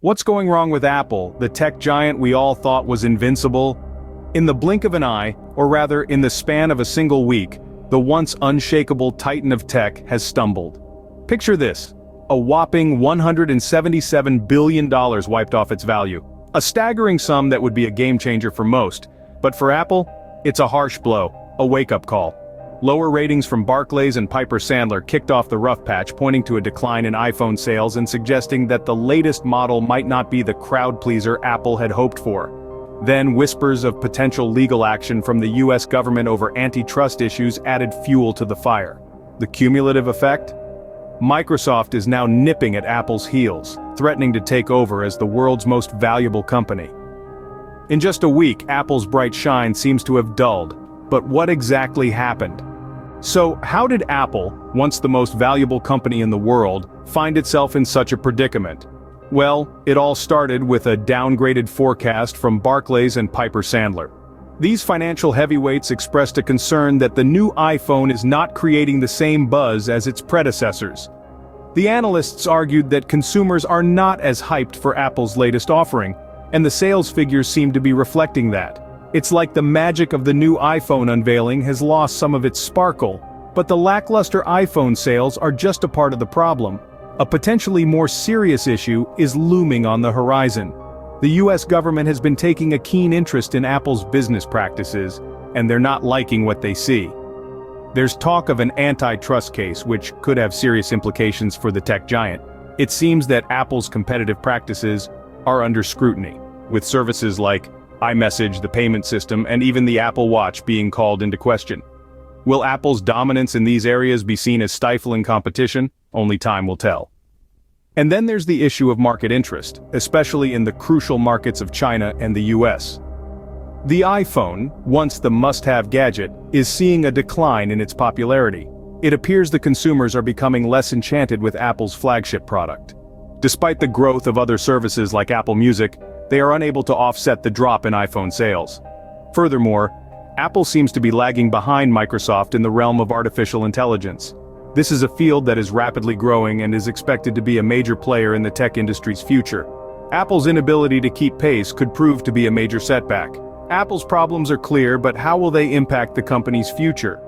What's going wrong with Apple, the tech giant we all thought was invincible? In the blink of an eye, or rather in the span of a single week, the once unshakable titan of tech has stumbled. Picture this: a whopping $177 billion wiped off its value. A staggering sum that would be a game-changer for most, but for Apple, it's a harsh blow, a wake-up call. Lower ratings from Barclays and Piper Sandler kicked off the rough patch, pointing to a decline in iPhone sales and suggesting that the latest model might not be the crowd-pleaser Apple had hoped for. Then whispers of potential legal action from the US government over antitrust issues added fuel to the fire. The cumulative effect? Microsoft is now nipping at Apple's heels, threatening to take over as the world's most valuable company. In just a week, Apple's bright shine seems to have dulled. But what exactly happened? So, how did Apple, once the most valuable company in the world, find itself in such a predicament? Well, it all started with a downgraded forecast from Barclays and Piper Sandler. These financial heavyweights expressed a concern that the new iPhone is not creating the same buzz as its predecessors. The analysts argued that consumers are not as hyped for Apple's latest offering, and the sales figures seem to be reflecting that. It's like the magic of the new iPhone unveiling has lost some of its sparkle, but the lackluster iPhone sales are just a part of the problem. A potentially more serious issue is looming on the horizon. The US government has been taking a keen interest in Apple's business practices, and they're not liking what they see. There's talk of an antitrust case which could have serious implications for the tech giant. It seems that Apple's competitive practices are under scrutiny, with services like iMessage, the payment system, and even the Apple Watch being called into question. Will Apple's dominance in these areas be seen as stifling competition? Only time will tell. And then there's the issue of market interest, especially in the crucial markets of China and the US. The iPhone, once the must-have gadget, is seeing a decline in its popularity. It appears the consumers are becoming less enchanted with Apple's flagship product. Despite the growth of other services like Apple Music, they are unable to offset the drop in iPhone sales. Furthermore, Apple seems to be lagging behind Microsoft in the realm of artificial intelligence. This is a field that is rapidly growing and is expected to be a major player in the tech industry's future. Apple's inability to keep pace could prove to be a major setback. Apple's problems are clear, but how will they impact the company's future?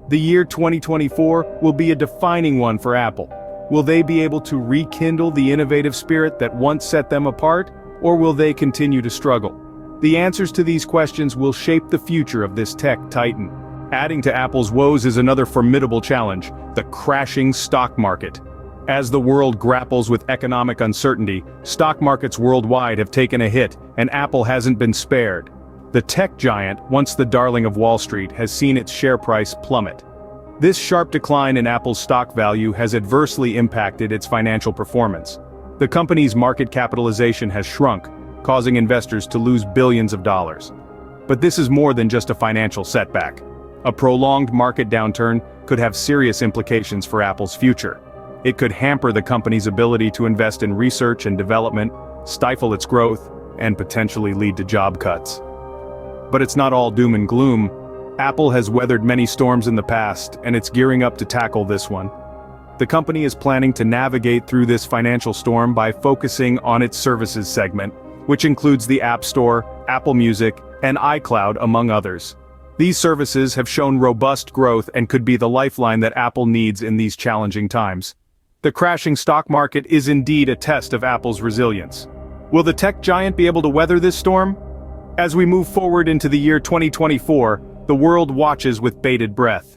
The year 2024 will be a defining one for Apple. Will they be able to rekindle the innovative spirit that once set them apart? Or will they continue to struggle? The answers to these questions will shape the future of this tech titan. Adding to Apple's woes is another formidable challenge: the crashing stock market. As the world grapples with economic uncertainty, stock markets worldwide have taken a hit, and Apple hasn't been spared. The tech giant, once the darling of Wall Street, has seen its share price plummet. This sharp decline in Apple's stock value has adversely impacted its financial performance. The company's market capitalization has shrunk, causing investors to lose billions of dollars. But this is more than just a financial setback. A prolonged market downturn could have serious implications for Apple's future. It could hamper the company's ability to invest in research and development, stifle its growth, and potentially lead to job cuts. But it's not all doom and gloom. Apple has weathered many storms in the past, and it's gearing up to tackle this one. The company is planning to navigate through this financial storm by focusing on its services segment, which includes the App Store, Apple Music, and iCloud, among others. These services have shown robust growth and could be the lifeline that Apple needs in these challenging times. The crashing stock market is indeed a test of Apple's resilience. Will the tech giant be able to weather this storm? As we move forward into the year 2024, the world watches with bated breath.